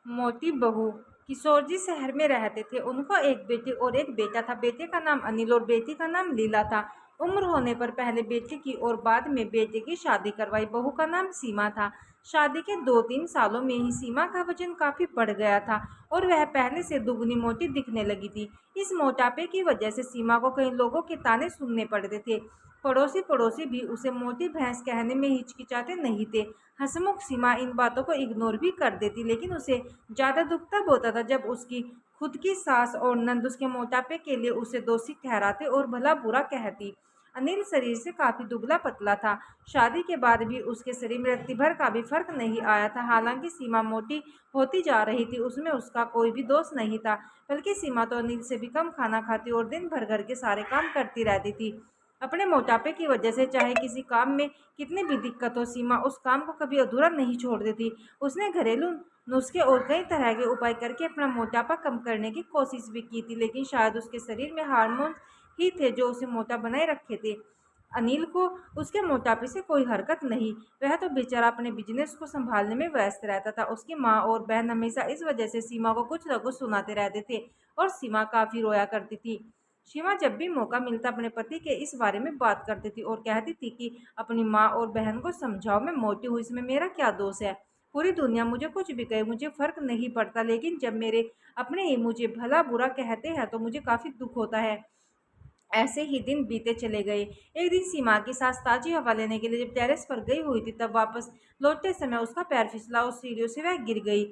मोटी बहू किशोर जी शहर में रहते थे। उनको एक बेटी और एक बेटा था। बेटे का नाम अनिल और बेटी का नाम लीला था। उम्र होने पर पहले बेटे की और बाद में बेटे की शादी करवाई। बहू का नाम सीमा था। शादी के 2-3 सालों में ही सीमा का वजन काफी बढ़ गया था और वह पहले से दुगनी मोटी दिखने लगी थी। इस मोटापे की वजह से सीमा को कई लोगों के ताने सुनने पड़ते थे। पड़ोसी भी उसे मोटी भैंस कहने में हिचकिचाते नहीं थे। हंसमुख सीमा इन बातों को इग्नोर भी कर देती, लेकिन उसे ज़्यादा दुख तब होता था जब उसकी खुद की सास और नंद उसके मोटापे के लिए उसे दोषी ठहराते और भला बुरा कहती। अनिल शरीर से काफी दुबला पतला था। शादी के बाद भी उसके शरीर में रत्ती भर का भी फर्क नहीं आया था। हालांकि सीमा मोटी होती जा रही थी, उसमें उसका कोई भी दोष नहीं था, बल्कि सीमा तो अनिल से भी कम खाना खाती और दिन भर घर के सारे काम करती रहती थी। अपने मोटापे की वजह से चाहे किसी काम में कितनी भी दिक्कत हो, सीमा उस काम को कभी अधूरा नहीं छोड़ देती। उसने घरेलू नुस्खे और कई तरह के उपाय करके अपना मोटापा कम करने की कोशिश भी की थी, लेकिन शायद उसके शरीर में हार्मोन ही थे जो उसे मोटा बनाए रखे थे। अनिल को उसके मोटापे से कोई हरकत नहीं। वह तो बेचारा अपने बिजनेस को संभालने में व्यस्त रहता था। उसकी माँ और बहन हमेशा इस वजह से सीमा को कुछ न कुछ सुनाते रहते थे और सीमा काफी रोया करती थी। सीमा जब भी मौका मिलता अपने पति के इस बारे में बात करती थी और कहती थी कि अपनी माँ और बहन को समझाओ, मैं मोटी हूँ, इसमें मेरा क्या दोष है। पूरी दुनिया मुझे कुछ भी कहे, मुझे फर्क नहीं पड़ता, लेकिन जब मेरे अपने ही मुझे भला बुरा कहते हैं तो मुझे काफी दुख होता है। ऐसे ही दिन बीते चले गए। एक दिन सीमा की सास ताजी हवा लेने के लिए जब टेरेस पर गई हुई थी, तब वापस लौटते समय उसका पैर फिसला और सीढ़ियों से वह गिर गई।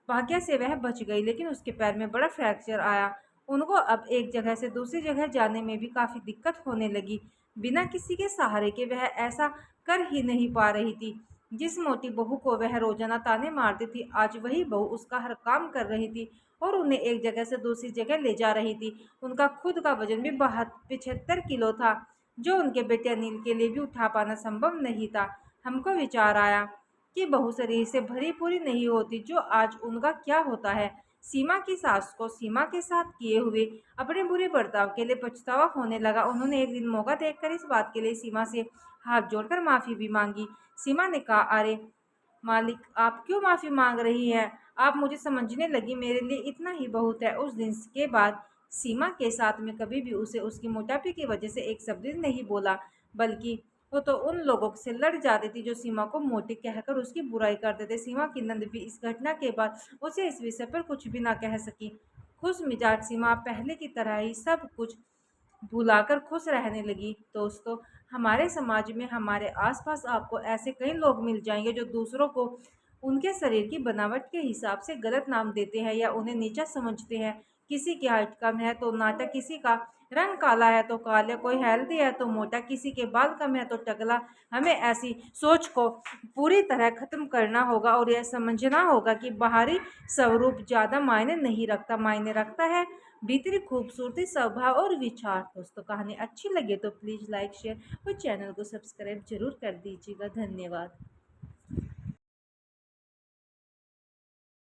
भाग्य से वह बच गई, लेकिन उसके पैर में बड़ा फ्रैक्चर आया। उनको अब एक जगह से दूसरी जगह जाने में भी काफी दिक्कत होने लगी। बिना किसी के सहारे के वह ऐसा कर ही नहीं पा रही थी। जिस मोटी बहू को वह रोजाना ताने मारती थी, आज वही बहू उसका हर काम कर रही थी और उन्हें एक जगह से दूसरी जगह ले जा रही थी। उनका खुद का वजन भी 75 किलो था, जो उनके बेटे अनिल के लिए भी उठा पाना संभव नहीं था। हमको विचार आया कि बहू शरीर से भरी पूरी नहीं होती, जो आज उनका क्या होता है। सीमा की सास को सीमा के साथ किए हुए अपने बुरे बर्ताव के लिए पछतावा होने लगा। उन्होंने एक दिन मौका देखकर इस बात के लिए सीमा से हाथ जोड़कर माफी भी मांगी। सीमा ने कहा, अरे मालिक, आप क्यों माफी मांग रही हैं? आप मुझे समझने लगी, मेरे लिए इतना ही बहुत है। उस दिन के बाद सीमा के साथ में कभी भी उसे उसकी मोटापे की वजह से एक शब्द नहीं बोला, बल्कि वो तो उन लोगों से लड़ जाती थी जो सीमा को मोटी कहकर उसकी बुराई करते थे। सीमा की नंद भी इस घटना के बाद उसे इस विषय पर कुछ भी ना कह सकी। खुश मिजाज सीमा पहले की तरह ही सब कुछ भुलाकर खुश रहने लगी। दोस्तों, हमारे समाज में, हमारे आसपास आपको ऐसे कई लोग मिल जाएंगे जो दूसरों को उनके शरीर की बनावट के हिसाब से गलत नाम देते हैं या उन्हें नीचा समझते हैं। किसी की हाइट कम है तो नाटा, किसी का रंग काला है तो काले, कोई हेल्दी है तो मोटा, किसी के बाल कम है तो टकला। हमें ऐसी सोच को पूरी तरह खत्म करना होगा और यह समझना होगा कि बाहरी स्वरूप ज़्यादा मायने नहीं रखता, मायने रखता है भीतरी खूबसूरती, स्वभाव और विचार। दोस्तों, कहानी अच्छी लगे तो प्लीज़ लाइक, शेयर और चैनल को सब्सक्राइब जरूर कर दीजिएगा। धन्यवाद।